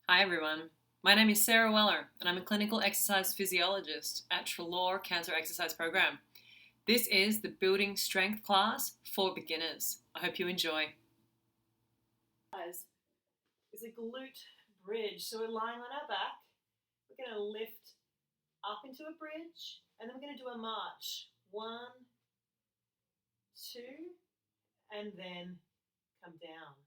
Hi everyone, my name is Sarah Weller and I'm a clinical exercise physiologist at Treloar Cancer Exercise Program. This is the Building Strength class for beginners. I hope you enjoy. Is a glute bridge. So we're lying on our back, we're going to lift up into a bridge and then we're going to do a march. 1, 2, and then come down.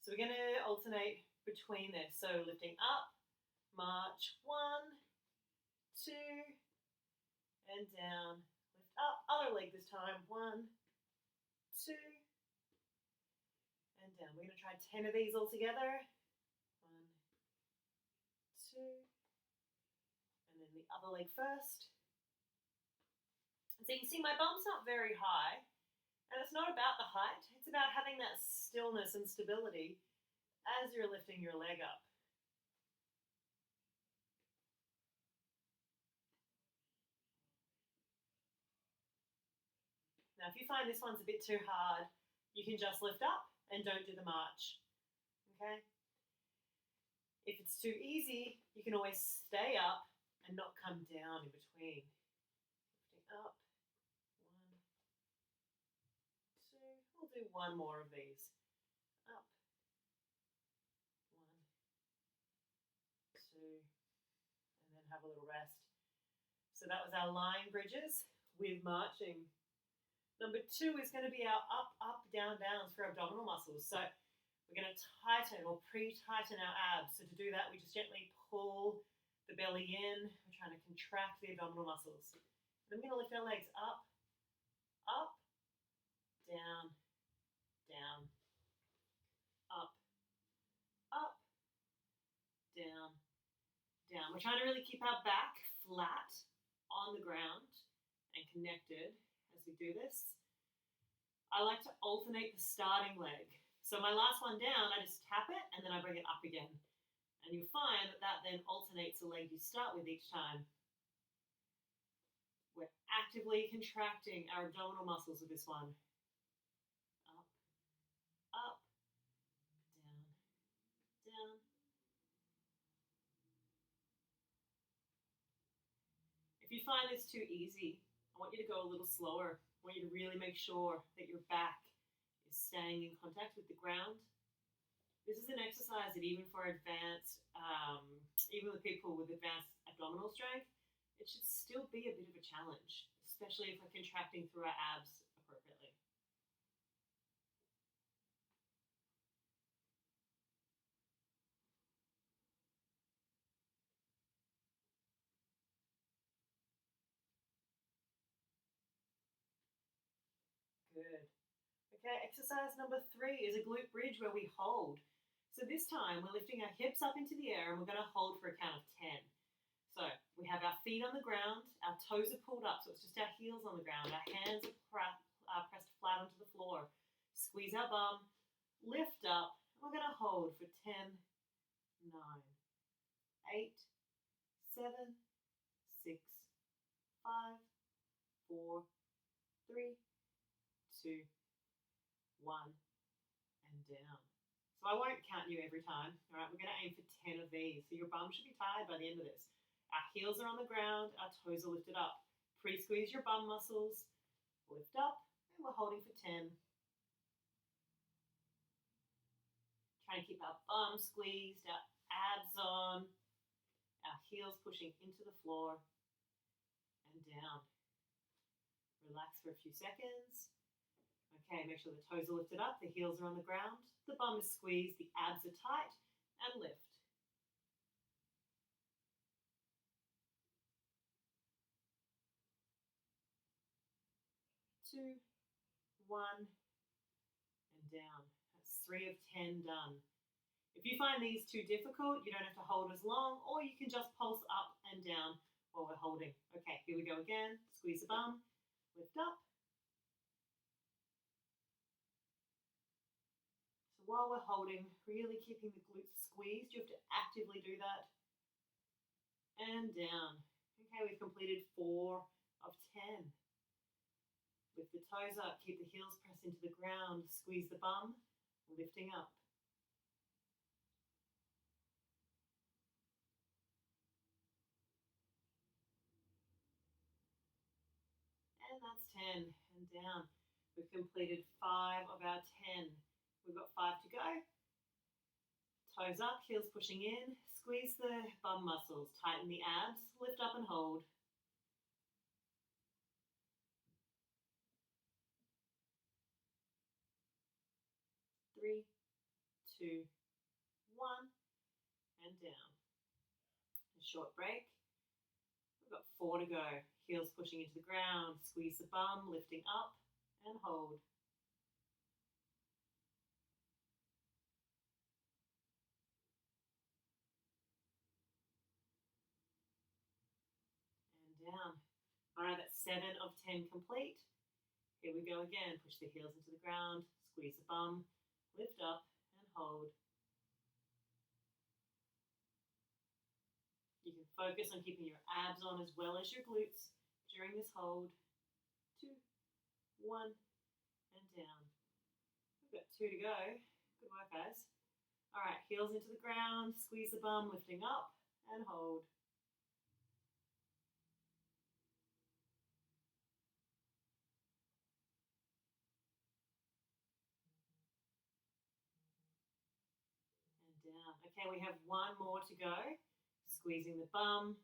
So we're going to alternate between this. So lifting up, march, 1, 2, and down. Lift up, other leg this time. 1, 2, and down. We're going to try 10 of these all together. 1, 2, and then the other leg first. And so you can see my bum's not very high, and it's not about the height, it's about having that stillness and stability as you're lifting your leg up. Now, if you find this one's a bit too hard, you can just lift up and don't do the march, okay? If it's too easy, you can always stay up and not come down in between. Lifting up, 1, 2, we'll do one more of these. Up, 1, 2, and then have a little rest. So that was our lying bridges with marching. Number 2 is going to be our up, up, down, downs for abdominal muscles. So we're going to tighten or pre-tighten our abs. So to do that, we just gently pull the belly in. We're trying to contract the abdominal muscles. Then we're going to lift our legs up, up, down, down, up, up, down, down. We're trying to really keep our back flat on the ground and connected as we do this. I like to alternate the starting leg. So my last one down, I just tap it and then I bring it up again. And you'll find that that then alternates the leg you start with each time. We're actively contracting our abdominal muscles with this one. Up, up, down, down. If you find this too easy, I want you to go a little slower. I want you to really make sure that your back is staying in contact with the ground. This is an exercise that even for advanced, even with people with advanced abdominal strength, it should still be a bit of a challenge, especially if we're contracting through our abs appropriately. Good. Okay, exercise number 3 is a glute bridge where we hold. So this time we're lifting our hips up into the air and we're going to hold for a count of 10. So we have our feet on the ground, our toes are pulled up, so it's just our heels on the ground, our hands are pressed flat onto the floor. Squeeze our bum, lift up, and we're going to hold for 10, 9, 8, 7, 6, 5, 4, 3, 2, 1, and down. So I won't count you every time, all right? We're going to aim for 10 of these. So your bum should be tired by the end of this. Our heels are on the ground, our toes are lifted up. Pre-squeeze your bum muscles, lift up, and we're holding for 10. Try and keep our bum squeezed, our abs on, our heels pushing into the floor and down. Relax for a few seconds. Okay, make sure the toes are lifted up, the heels are on the ground, the bum is squeezed, the abs are tight, and lift. 2, 1, and down. That's 3 of 10 done. If you find these too difficult, you don't have to hold as long, or you can just pulse up and down while we're holding. Okay, here we go again. Squeeze the bum, lift up. So while we're holding, really keeping the glutes squeezed, you have to actively do that. And down. Okay, we've completed 4 of 10. Lift the toes up, keep the heels pressed into the ground, squeeze the bum, lifting up. that's 10. And down. We've completed 5 of our 10. We've got 5 to go. Toes up, heels pushing in. Squeeze the bum muscles. Tighten the abs. Lift up and hold. 3, 2, 1, and down. A short break. We've got 4 to go. Heels pushing into the ground. Squeeze the bum, lifting up and hold. And down. All right, that's 7 of 10 complete. Here we go again. Push the heels into the ground. Squeeze the bum, lift up and hold. You can focus on keeping your abs on as well as your glutes during this hold. 2, 1, and down. We've got 2 to go. Good work, guys. All right, heels into the ground. Squeeze the bum, lifting up and hold. And down. Okay, we have 1 more to go. Squeezing the bum,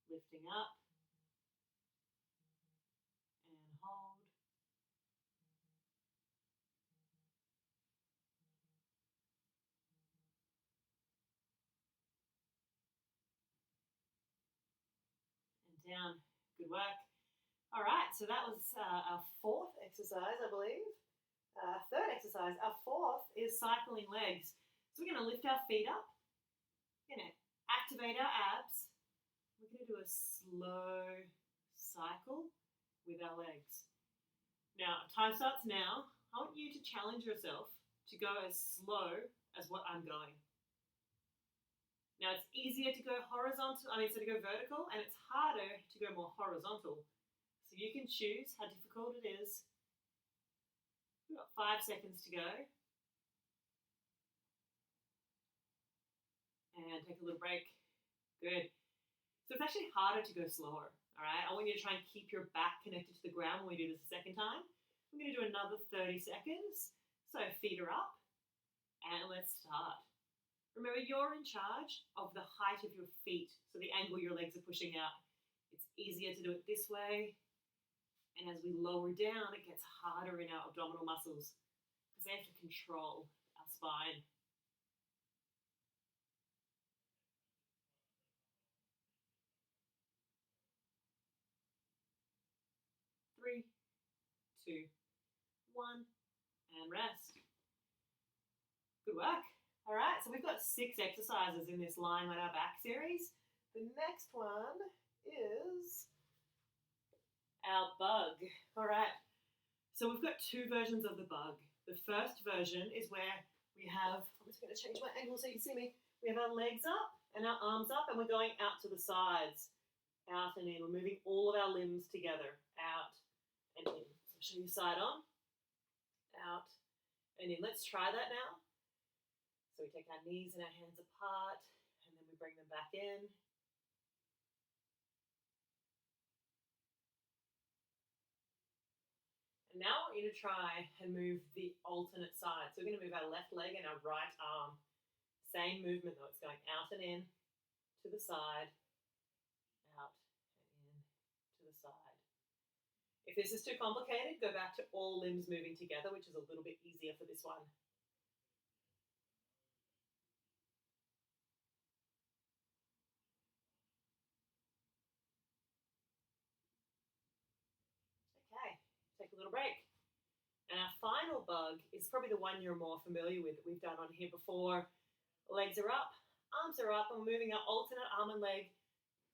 lifting up and hold. And down. Good work. All right, so that was our 4th exercise, I believe. 3rd exercise. Our 4th is cycling legs. So we're going to lift our feet up. We're going to activate our abs. We're going to do a slow cycle with our legs. Now, time starts now. I want you to challenge yourself to go as slow as what I'm going. Now, it's easier to go to go vertical, and it's harder to go more horizontal. So you can choose how difficult it is. We've got 5 seconds to go. And take a little break. Good. So it's actually harder to go slower, all right? I want you to try and keep your back connected to the ground when we do this a second time. We're going to do another 30 seconds. So feet are up, and let's start. Remember, you're in charge of the height of your feet, so the angle your legs are pushing out. It's easier to do it this way, and as we lower down, it gets harder in our abdominal muscles because they have to control our spine. Three, 2, 1, and rest. Good work. All right, so we've got 6 exercises in this lying on our back series. The next one is our bug. All right, so we've got 2 versions of the bug. The first version is where we have, I'm just going to change my angle so you can see me. We have our legs up and our arms up, and we're going out to the sides, out and in. We're moving all of our limbs together, out and in. So I'll show you side on, out and in. Let's try that now. So we take our knees and our hands apart, and then we bring them back in. And now I want you to try and move the alternate side. So we're going to move our left leg and our right arm. Same movement though, it's going out and in, to the side, out and in, to the side. If this is too complicated, go back to all limbs moving together, which is a little bit easier for this one. Okay, take a little break. And our final bug is probably the one you're more familiar with that we've done on here before. Legs are up, arms are up, and we're moving our alternate arm and leg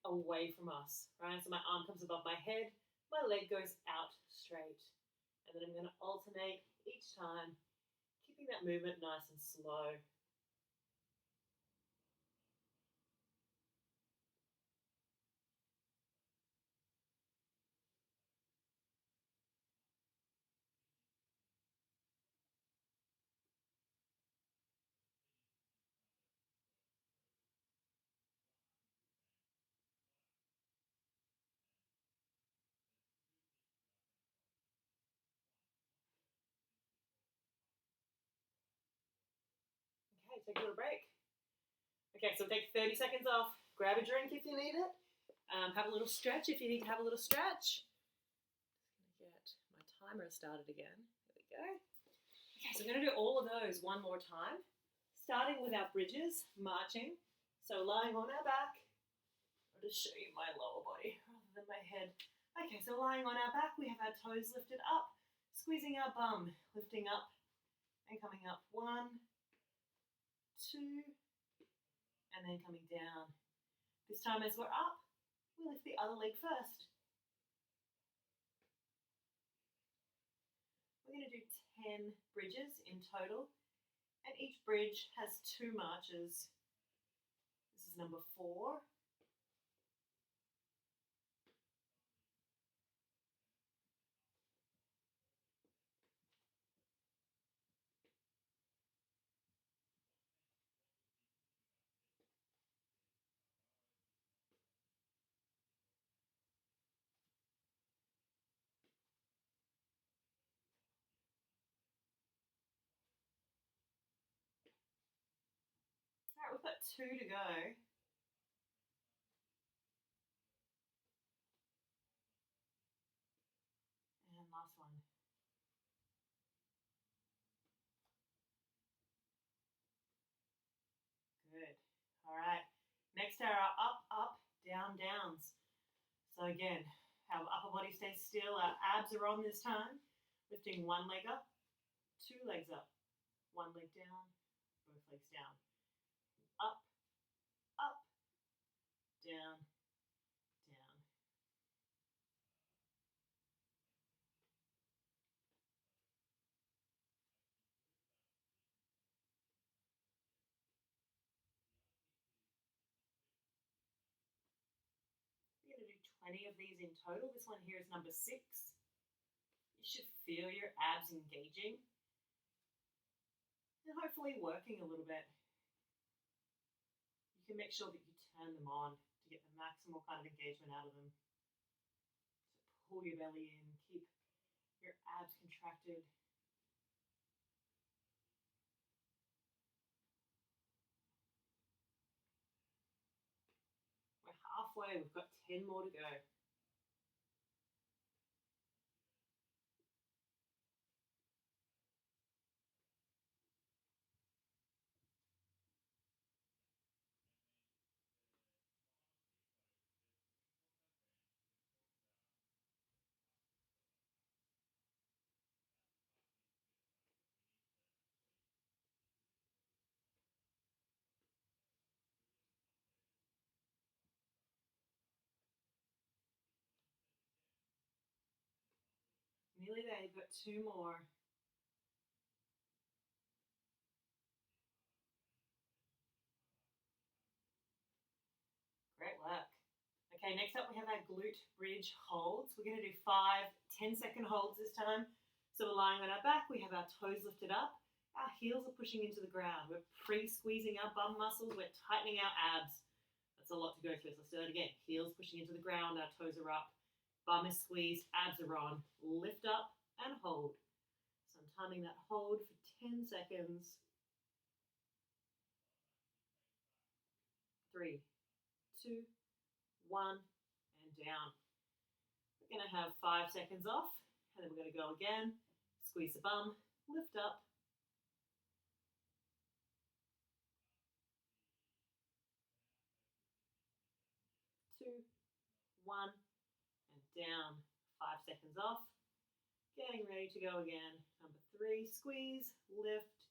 away from us, right? So my arm comes above my head, my leg goes out straight. And then I'm going to alternate each time, keeping that movement nice and slow. take a little break. Okay, so take 30 seconds off. Grab a drink if you need it. Have a little stretch if you need to have a little stretch. Just going to get my timer started again. There we go. Okay, so I'm going to do all of those one more time. Starting with our bridges, marching. So lying on our back. I'll just show you my lower body rather than my head. Okay, so lying on our back, we have our toes lifted up, squeezing our bum, lifting up and coming up. 1, 2, and then coming down. This time as we're up, we lift the other leg first. We're going to do 10 bridges in total, and each bridge has 2 marches. This is number 4. All right, we've got 2 to go. And last one. Good. All right. Next are our up, up, down, downs. So again, our upper body stays still. Our abs are on this time. Lifting 1 leg up, 2 legs up. 1 leg down, both legs down. Up, up, down, down. We're going to do 20 of these in total. This one here is number 6. You should feel your abs engaging and hopefully working a little bit. You can make sure that you turn them on to get the maximal kind of engagement out of them. So pull your belly in, keep your abs contracted. We're halfway, we've got 10 more to go. Nearly there, you've got 2 more. Great work. Okay, next up we have our glute bridge holds. We're going to do 5 10-second holds this time. So we're lying on our back, we have our toes lifted up, our heels are pushing into the ground. We're pre-squeezing our bum muscles, we're tightening our abs. That's a lot to go through, so let's do that again. Heels pushing into the ground, our toes are up, bum is squeezed, abs are on. Lift up and hold. So I'm timing that hold for 10 seconds. 3, 2, 1, and down. We're going to have 5 seconds off, and then we're going to go again. Squeeze the bum, lift up. 2, 1, and down. 5 seconds off. Getting ready to go again. Number 3, squeeze, lift.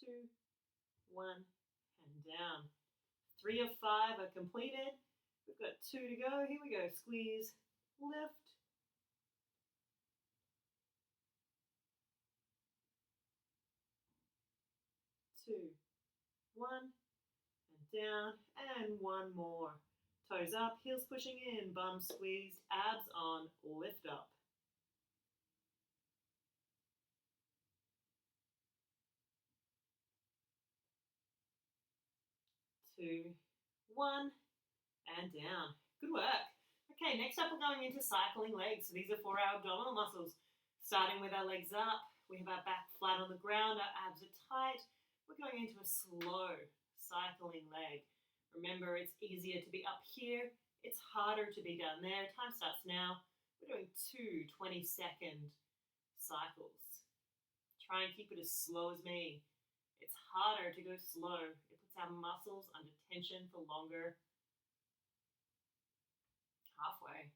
2, 1, and down. 3 of 5 are completed. We've got 2 to go. Here we go. Squeeze, lift. 2, 1, and down, and 1 more. Toes up, heels pushing in, bum squeezed, abs on, lift up. 2, 1, and down. Good work. Okay, next up we're going into cycling legs. So these are for our abdominal muscles. Starting with our legs up, we have our back flat on the ground, our abs are tight. We're going into a slow cycling leg. Remember, it's easier to be up here. It's harder to be down there. Time starts now. We're doing 2 20-second cycles. Try and keep it as slow as me. It's harder to go slow. It puts our muscles under tension for longer. Halfway.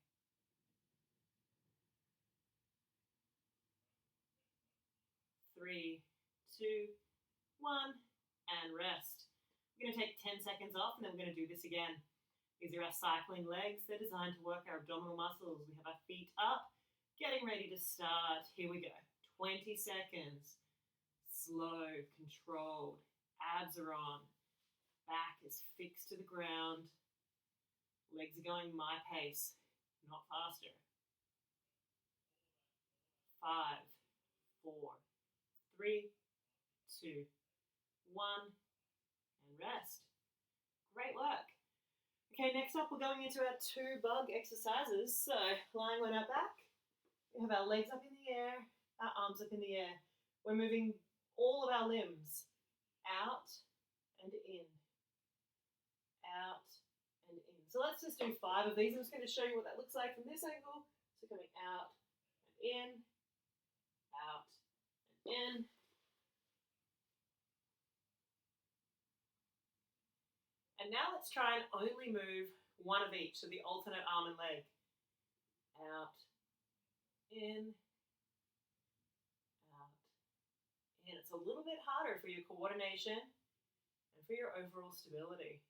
3, 2, 1, and rest. We're going to take 10 seconds off and then we're going to do this again. These are our cycling legs. They're designed to work our abdominal muscles. We have our feet up, getting ready to start. Here we go. 20 seconds. Slow, controlled. Abs are on. Back is fixed to the ground. Legs are going my pace, not faster. 5, 4, 3, 2, 1, and rest. Great work. Okay, next up we're going into our 2 bug exercises. So lying on our back, we have our legs up in the air, our arms up in the air. We're moving all of our limbs out and in, out and in. So let's just do 5 of these. I'm just going to show you what that looks like from this angle. So coming out and in, out and in. And now let's try and only move one of each, so the alternate arm and leg. Out, in, out, in. It's a little bit harder for your coordination and for your overall stability.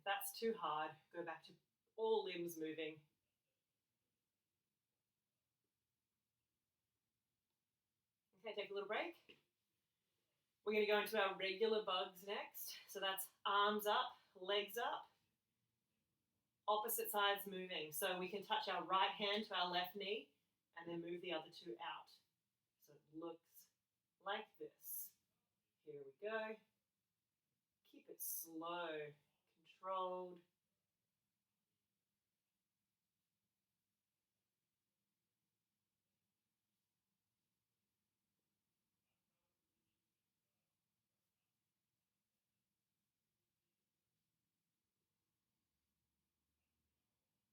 If that's too hard, go back to all limbs moving. Okay, take a little break. We're going to go into our regular bugs next. So that's arms up, legs up, opposite sides moving. So we can touch our right hand to our left knee and then move the other 2 out. So it looks like this. Here we go. Keep it slow, controlled.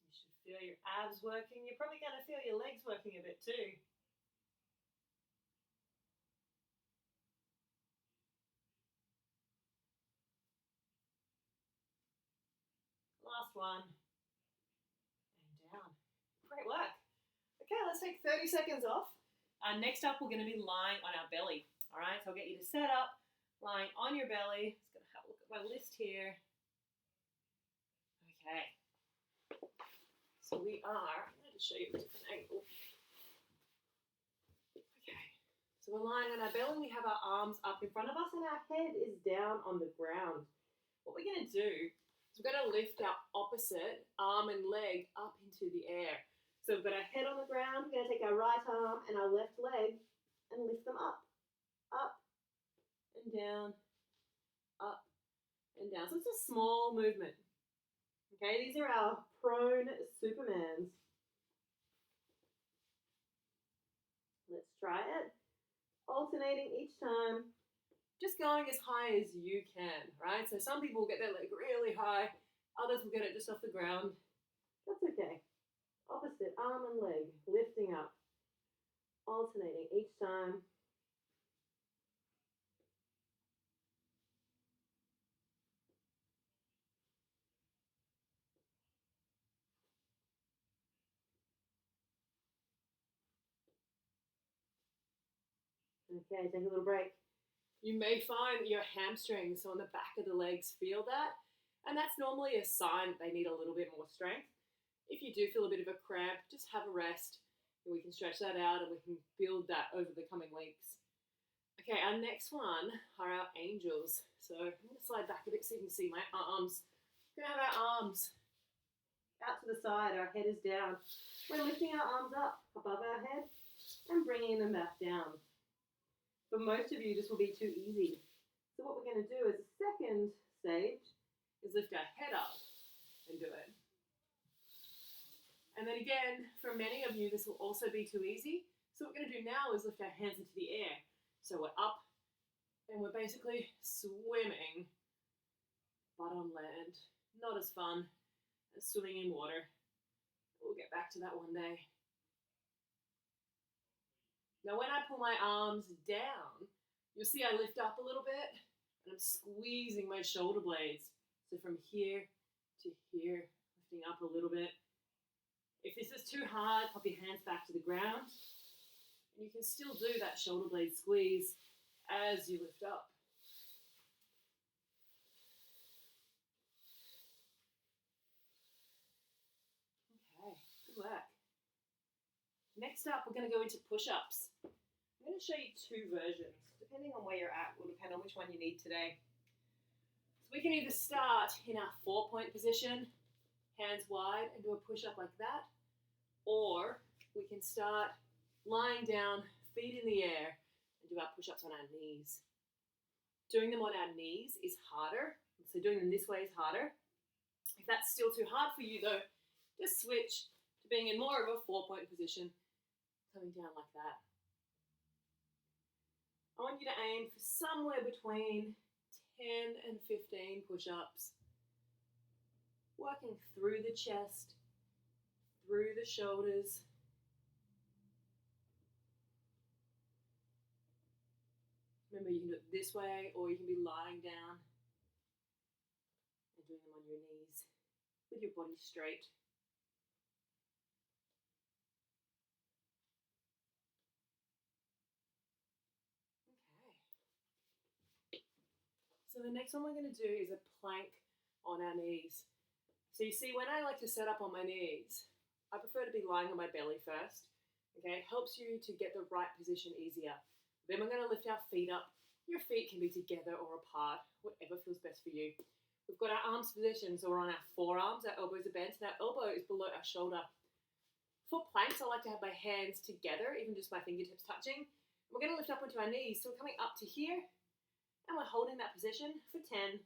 You should feel your abs working. You're probably going to feel your legs working a bit too. Last one. And down. Great work. Okay, let's take 30 seconds off. Next up, we're going to be lying on our belly. All right, so I'll get you to set up, lying on your belly. Just going to have a look at my list here. Okay. So we are, I'm going to show you a different angle. Okay. So we're lying on our belly. We have our arms up in front of us and our head is down on the ground. What we're going to do is we're going to lift our opposite arm and leg up into the air. So we've got our head on the ground. We're going to take our right arm and our left leg and lift them up and down, up and down. So it's a small movement. Okay, these are our prone Supermans. Let's try it. Alternating each time. Just going as high as you can, right? So some people will get their leg really high. Others will get it just off the ground. That's okay. Opposite arm and leg, lifting up. Alternating each time. Okay, take a little break. You may find your hamstrings on the back of the legs feel that, and that's normally a sign that they need a little bit more strength. If you do feel a bit of a cramp, just have a rest, and we can stretch that out and we can build that over the coming weeks. Okay, our next one are our angels. So I'm going to slide back a bit so you can see my arms. We're going to have our arms out to the side, our head is down. We're lifting our arms up above our head and bringing them back down. For most of you, this will be too easy. So what we're going to do is a second stage is lift our head up and do it. And then again, for many of you, this will also be too easy. So what we're going to do now is lift our hands into the air. So we're up and we're basically swimming, but on land. Not as fun as swimming in water. We'll get back to that one day. Now when I pull my arms down, you'll see I lift up a little bit and I'm squeezing my shoulder blades. So from here to here, lifting up a little bit. If this is too hard, pop your hands back to the ground. And you can still do that shoulder blade squeeze as you lift up. Okay, good work. Next up, we're going to go into push-ups. I'm going to show you two versions. Depending on where you're at, will depend on which one you need today. So we can either start in our 4-point position, hands wide, and do a push-up like that. Or we can start lying down, feet in the air, and do our push-ups on our knees. Doing them on our knees is harder. So doing them this way is harder. If that's still too hard for you though, just switch to being in more of a 4-point position, coming down like that. I want you to aim for somewhere between 10 and 15 push-ups. Working through the chest, through the shoulders. Remember, you can do it this way, or you can be lying down and doing them on your knees with your body straight. Okay. So the next one we're going to do is a plank on our knees. So you see, when I like to set up on my knees, I prefer to be lying on my belly first. Okay, it helps you to get the right position easier. Then we're going to lift our feet up. Your feet can be together or apart, whatever feels best for you. We've got our arms positioned, so we're on our forearms, our elbows are bent, and our elbow is below our shoulder. For planks, I like to have my hands together, even just my fingertips touching. We're going to lift up onto our knees, so we're coming up to here, and we're holding that position for 10.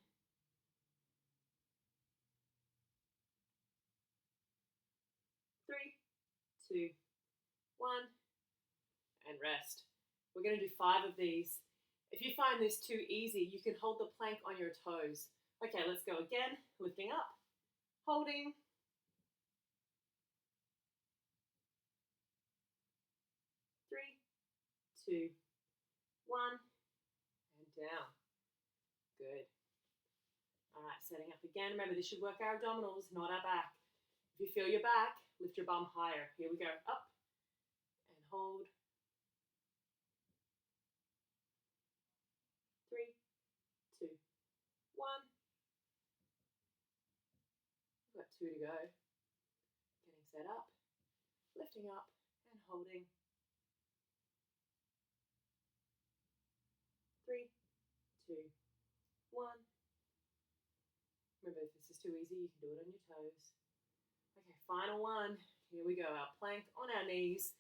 3, 2, 1, and rest. We're going to do 5 of these. If you find this too easy, you can hold the plank on your toes. Okay, let's go again. Lifting up, holding. 3, 2, 1, and down. Good. All right, setting up again. Remember, this should work our abdominals, not our back. If you feel your back, lift your bum higher. Here we go. Up and hold. 3, 2, 1. We've got 2 to go. Getting set up, lifting up and holding. 3, 2, 1. Remember, if this is too easy, you can do it on your toes. Okay, final one. Here we go. Our plank on our knees.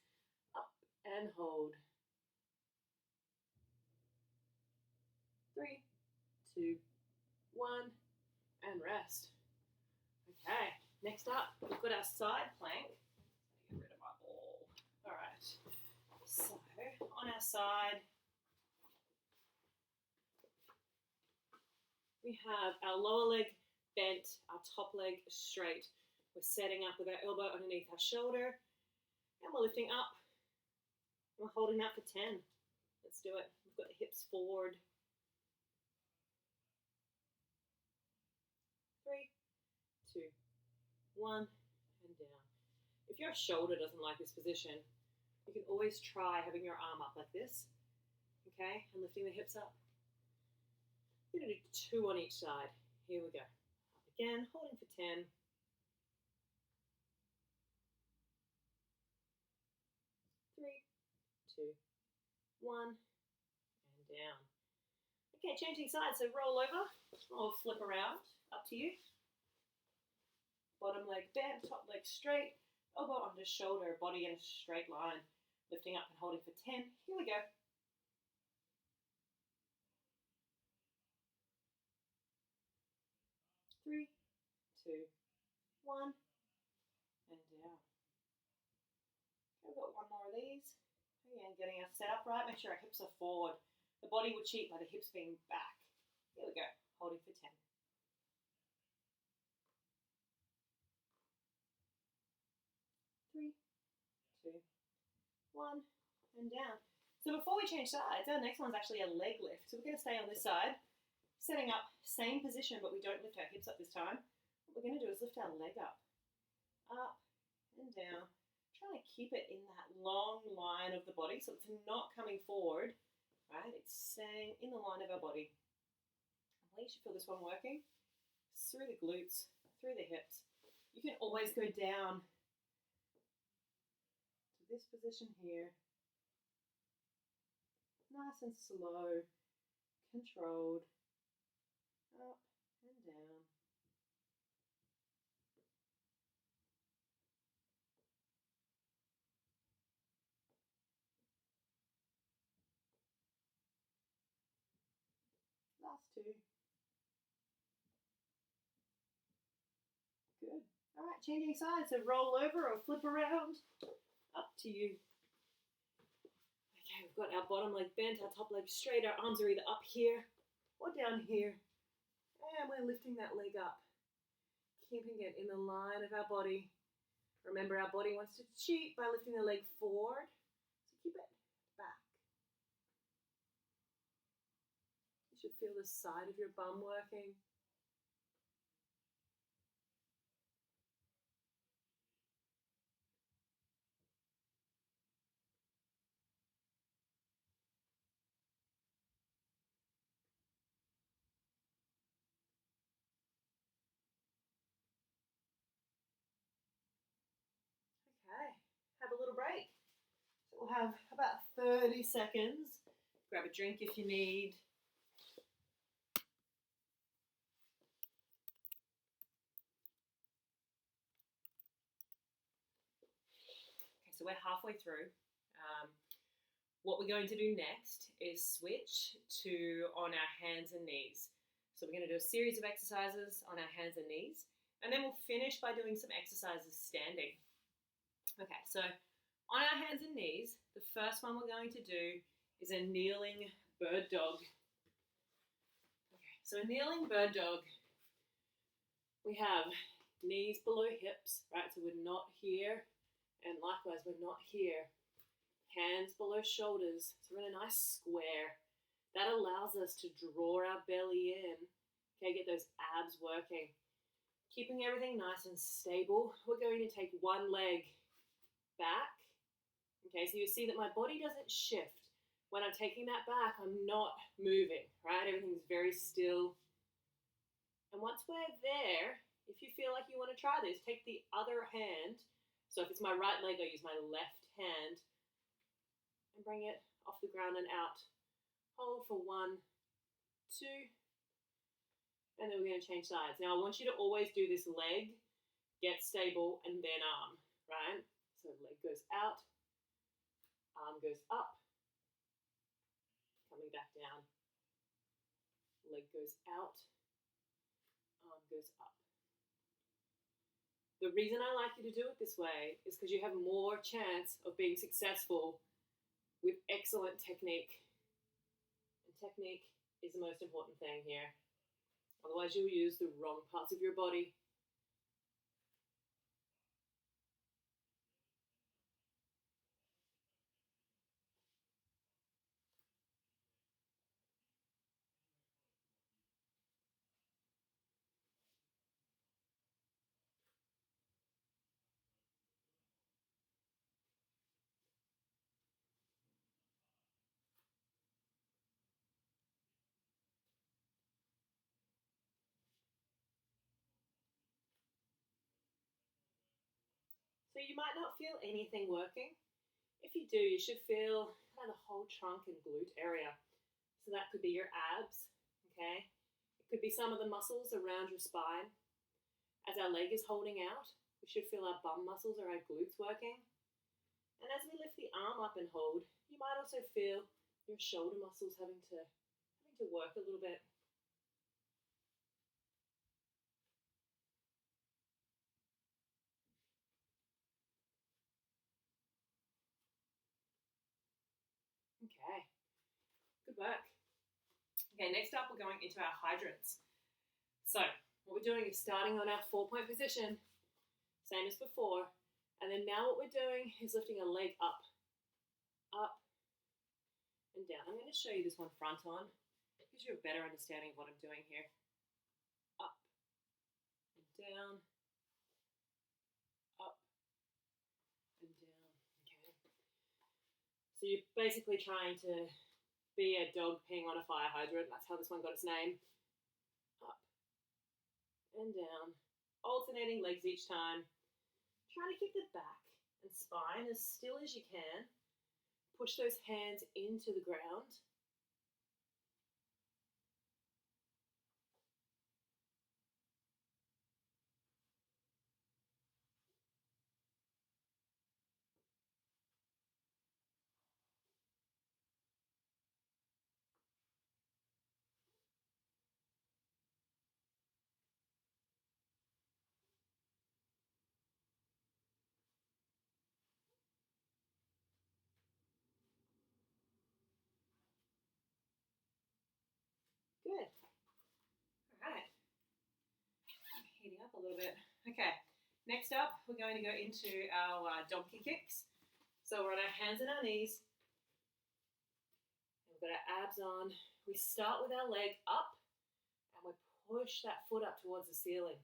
Up and hold. 3, 2, 1, and rest. Okay, next up, we've got our side plank. Get rid of my ball. All right. So, on our side, we have our lower leg bent, our top leg straight. We're setting up with our elbow underneath our shoulder, and we're lifting up. We're holding that for 10. Let's do it. We've got the hips forward. 3, 2, 1, and down. If your shoulder doesn't like this position, you can always try having your arm up like this, okay, and lifting the hips up. We're going to do 2 on each side. Here we go. Up again, holding for 10. 3, 2, 1, and down. Okay, changing sides. So roll over or flip around. Up to you. Bottom leg bent, top leg straight, elbow under shoulder, body in a straight line. Lifting up and holding for 10. Here we go. 3, 1, and down. Okay, we've got one more of these. Again, getting our set up right. Make sure our hips are forward. The body would cheat by the hips being back. Here we go. Holding for 10. 3, 2, 1, and down. So before we change sides, our next one's actually a leg lift. So we're going to stay on this side, setting up same position, but we don't lift our hips up this time. What we're going to do is lift our leg up and down. Trying to keep it in that long line of the body, so it's not coming forward, right? It's staying in the line of our body. I believe you should feel this one working through the glutes, through the hips. You can always go down to this position here. Nice and slow, controlled, up and down. Last 2. Good. All right, changing sides. So roll over or flip around. Up to you. Okay, we've got our bottom leg bent, our top leg straight. Our arms are either up here or down here. And we're lifting that leg up. Keeping it in the line of our body. Remember, our body wants to cheat by lifting the leg forward. So keep it back. You should feel the side of your bum working. Okay, have a little break. So we'll have about 30 seconds. Grab a drink if you need. Okay, so we're halfway through. What we're going to do next is switch to on our hands and knees. So we're going to do a series of exercises on our hands and knees, and then we'll finish by doing some exercises standing. Okay, so on our hands and knees, the first one we're going to do is a kneeling bird dog. Okay, so a kneeling bird dog, we have knees below hips, right? So we're not here, and likewise we're not here. Hands below shoulders, so we're in a nice square. That allows us to draw our belly in, okay, get those abs working. Keeping everything nice and stable, we're going to take one leg back. Okay, so you see that my body doesn't shift. When I'm taking that back, I'm not moving, right? Everything's very still. And once we're there, if you feel like you want to try this, take the other hand. So if it's my right leg, I use my left hand and bring it off the ground and out. Hold for 1, 2, and then we're going to change sides. Now I want you to always do this leg, get stable, and then arm, right? So leg goes out, arm goes up, coming back down. Leg goes out, arm goes up. The reason I like you to do it this way is because you have more chance of being successful with excellent technique. And technique is the most important thing here. Otherwise you'll use the wrong parts of your body. So you might not feel anything working. If you do, you should feel kind of the whole trunk and glute area. So that could be your abs, okay? It could be some of the muscles around your spine. As our leg is holding out, we should feel our bum muscles or our glutes working. And as we lift the arm up and hold, you might also feel your shoulder muscles having to work a little bit. Good work. Okay, next up we're going into our hydrants. So what we're doing is starting on our 4-point position, same as before, and then now what we're doing is lifting a leg up, up, and down. I'm going to show you this one front on. It gives you a better understanding of what I'm doing here. Up and down, up and down. Okay. So you're basically trying to be a dog peeing on a fire hydrant. That's how this one got its name. Up and down, alternating legs each time. Trying to keep the back and spine as still as you can. Push those hands into the ground. Good. All right. I'm heating up a little bit. Okay. Next up, we're going to go into our donkey kicks. So we're on our hands and our knees. We've got our abs on. We start with our leg up and we push that foot up towards the ceiling.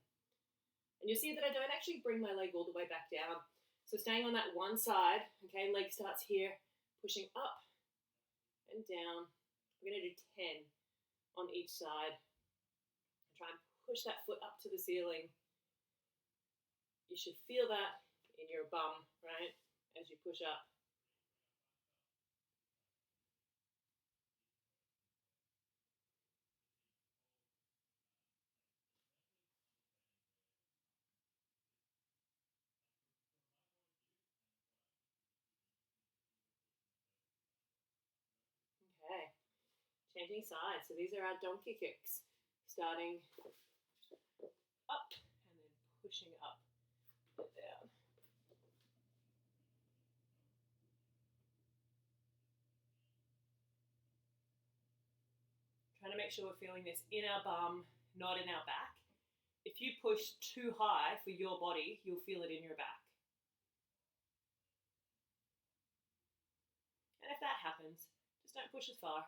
And you'll see that I don't actually bring my leg all the way back down. So staying on that one side, okay, leg starts here, pushing up and down. We're going to do 10 on each side. And try and push that foot up to the ceiling. You should feel that in your bum, right, as you push up. Okay, changing sides. So these are our donkey kicks. Starting up and then pushing up and down. Trying to make sure we're feeling this in our bum, not in our back. If you push too high for your body, you'll feel it in your back. And if that happens, just don't push as far.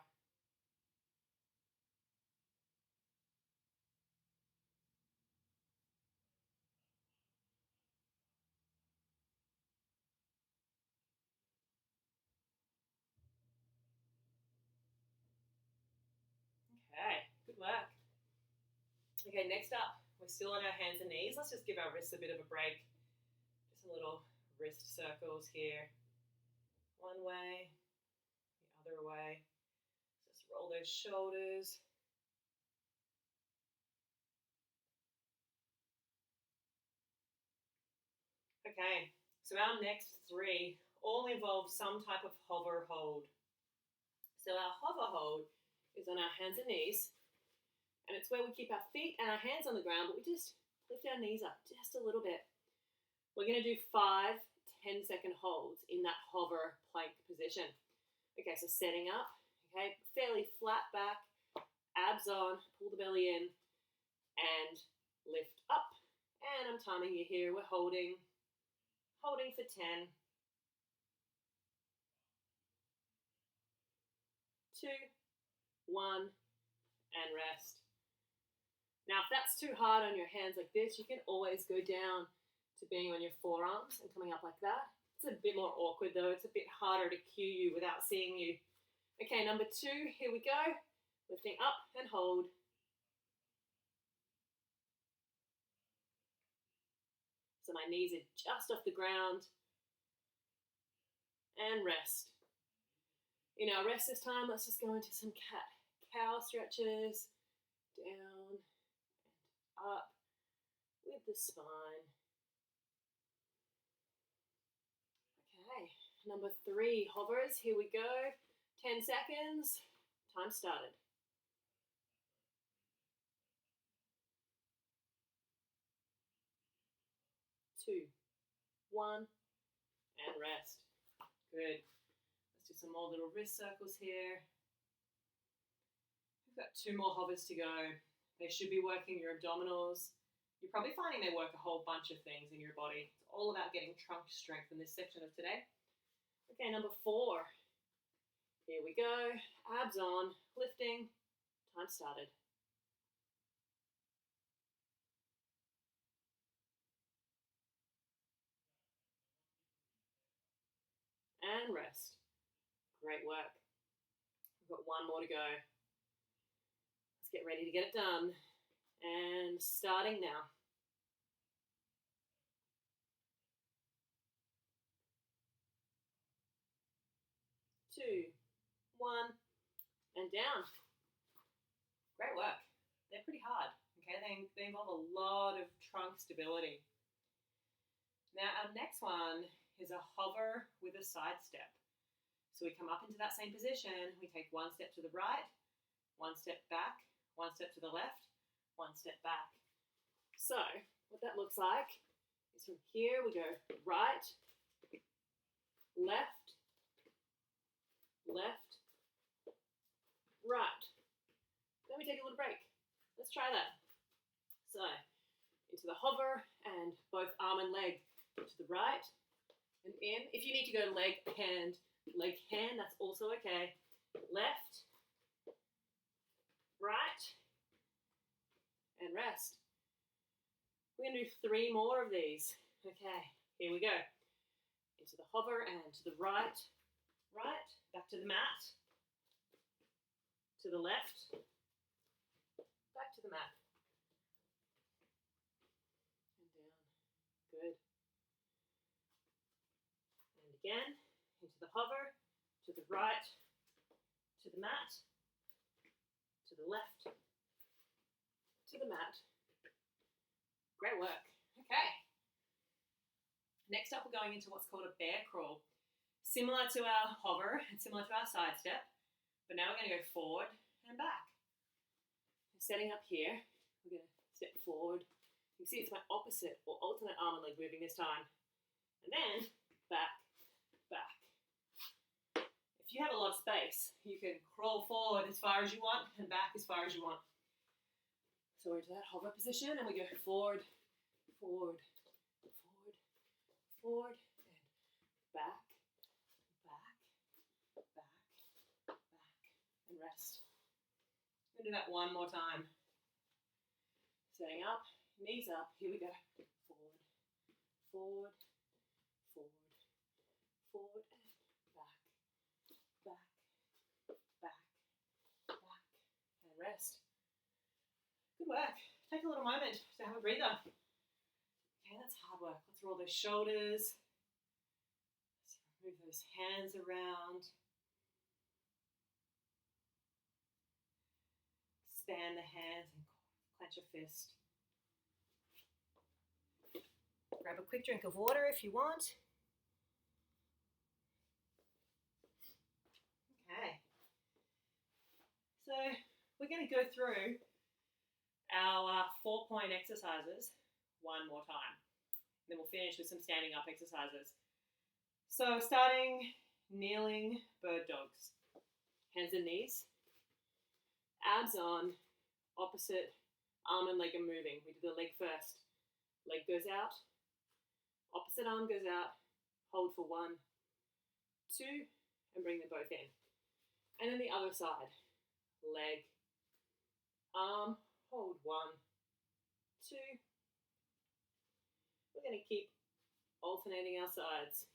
Okay, good work. Okay, next up, we're still on our hands and knees. Let's just give our wrists a bit of a break. Just a little wrist circles here. One way, the other way. Just roll those shoulders. Okay, so our next 3 all involve some type of hover hold. So our hover hold is on our hands and knees, and it's where we keep our feet and our hands on the ground, but we just lift our knees up just a little bit. We're going to do 5 10-second holds in that hover plank position. Okay, so setting up, okay, fairly flat back, abs on, pull the belly in, and lift up. And I'm timing you here. We're holding for 10, 2, 1, and rest. Now, if that's too hard on your hands like this, you can always go down to being on your forearms and coming up like that. It's a bit more awkward though. It's a bit harder to cue you without seeing you. Okay, number 2, here we go. Lifting up and hold. So my knees are just off the ground. And rest. In our rest this time, let's just go into some cat-cow stretches. Down and up with the spine. Okay, number 3, hovers. Here we go. 10 seconds. Time started. 2, 1, and rest. Good. Let's do some more little wrist circles here. We've got 2 more hovers to go. They should be working your abdominals. You're probably finding they work a whole bunch of things in your body. It's all about getting trunk strength in this section of today. Okay, number 4. Here we go. Abs on, lifting. Time started. And rest. Great work. We've got 1 more to go. Let's get ready to get it done. And starting now. 2, 1, and down. Great work. They're pretty hard. Okay, they involve a lot of trunk stability. Now our next one is a hover with a side step. So we come up into that same position. We take 1 step to the right, 1 step back, 1 step to the left, 1 step back. So what that looks like is from here we go right, left, left, right. Then we take a little break. Let's try that. So into the hover and both arm and leg to the right and in. If you need to go leg, hand, that's also okay. Left, right, and rest. We're going to do 3 more of these. Okay, here we go. Into the hover and to the right, right, back to the mat, to the left, back to the mat, and down. Good. And again, into the hover, to the right, to the mat, to the left, to the mat. Great work. Okay. Next up, we're going into what's called a bear crawl. Similar to our hover and similar to our side step, but now we're going to go forward and back. Setting up here, we're going to step forward. You can see it's my opposite or alternate arm and leg moving this time. And then back, back. If you have a lot of space, you can crawl forward as far as you want and back as far as you want. So we're into that hover position and we go forward, forward, forward, forward, and back, back, back, back, and rest. I'm going to do that 1 more time. Setting up, knees up, here we go. Forward, forward, forward, forward, and back, back, back, back, and rest. Good work. Take a little moment to have a breather. Okay, that's hard work. Let's roll those shoulders. Let's move those hands around. Expand the hands and clench a fist. Grab a quick drink of water if you want. Okay. So we're going to go through our 4-point exercises 1 more time. Then we'll finish with some standing up exercises. So starting kneeling bird dogs. Hands and knees. Abs on, opposite arm and leg are moving. We do the leg first. Leg goes out, opposite arm goes out, hold for 1, 2, and bring them both in. And then the other side. Leg, arm, hold 1, 2. We're going to keep alternating our sides.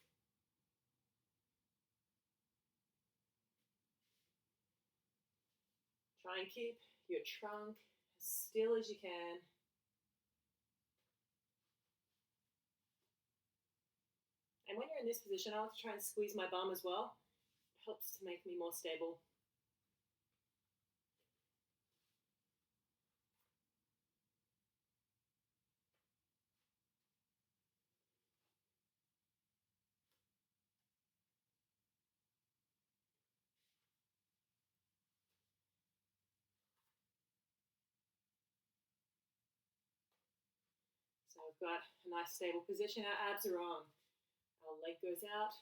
Try and keep your trunk as still as you can. And when you're in this position, I like to try and squeeze my bum as well. It helps to make me more stable. So we've got a nice stable position. Our abs are on. Our leg goes out.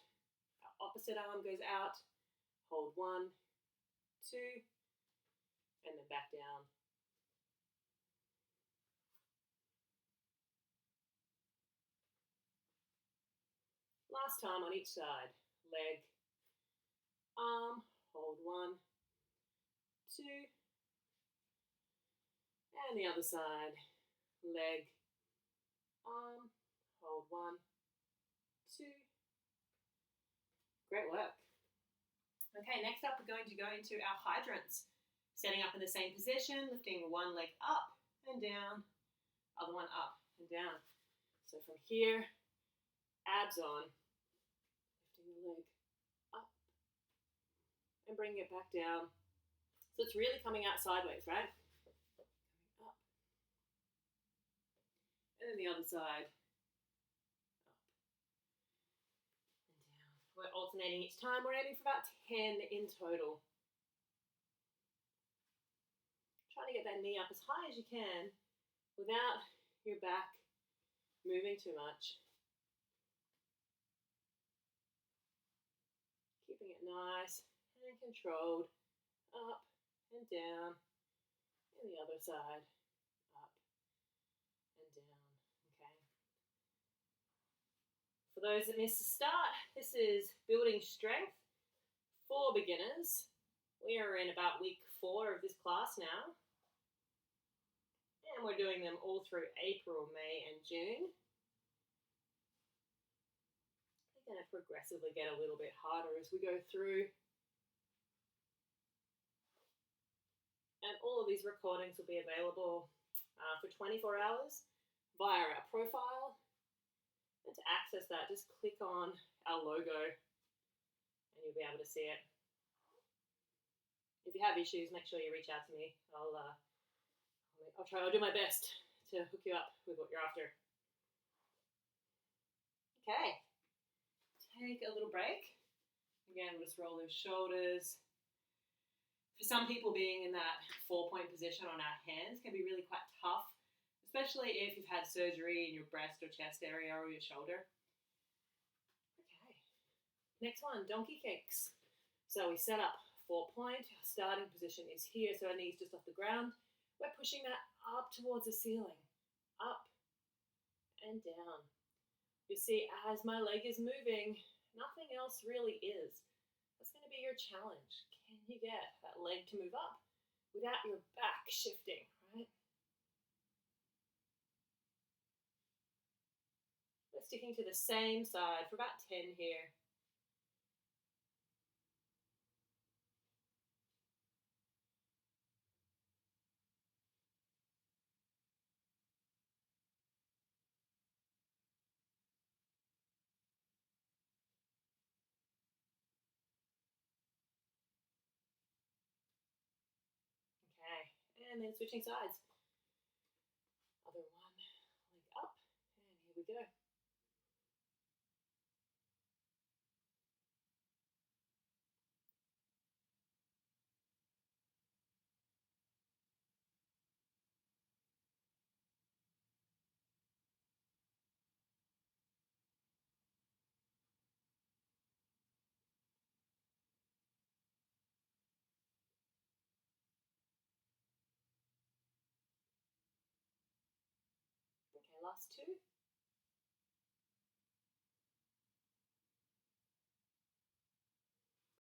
Our opposite arm goes out. Hold 1, 2, and then back down. Last time on each side. Leg, arm, hold 1, 2, and the other side. Leg, arm, hold 1, 2. Great work. Okay, next up we're going to go into our hydrants. Setting up in the same position, lifting one leg up and down, other one up and down. So from here, abs on, lifting the leg up and bringing it back down. So it's really coming out sideways, right? Coming up. And then the other side, up and down. We're alternating each time. We're aiming for about 10 in total. Trying to get that knee up as high as you can without your back moving too much. Keeping it nice and controlled, up and down, and the other side, up and down, okay? For those that missed the start, this is building strength for beginners. We are in about week 4 of this class now. And we're doing them all through April, May, and June. They're going to progressively get a little bit harder as we go through. And all of these recordings will be available for 24 hours via our profile. And to access that, just click on our logo and you'll be able to see it. If you have issues, make sure you reach out to me. I'll do my best to hook you up with what you're after. Okay, take a little break. Again, we'll just roll those shoulders. For some people, being in that 4-point position on our hands can be really quite tough, especially if you've had surgery in your breast or chest area or your shoulder. Okay, next one, donkey kicks. So we set up 4-point. Our starting position is here, so our knees just off the ground. We're pushing that up towards the ceiling, up and down. You see, as my leg is moving, nothing else really is. That's going to be your challenge. Can you get that leg to move up without your back shifting, right? We're sticking to the same side for about 10 here. Okay, and then switching sides. Other one, leg up, and here we go. Okay, last 2.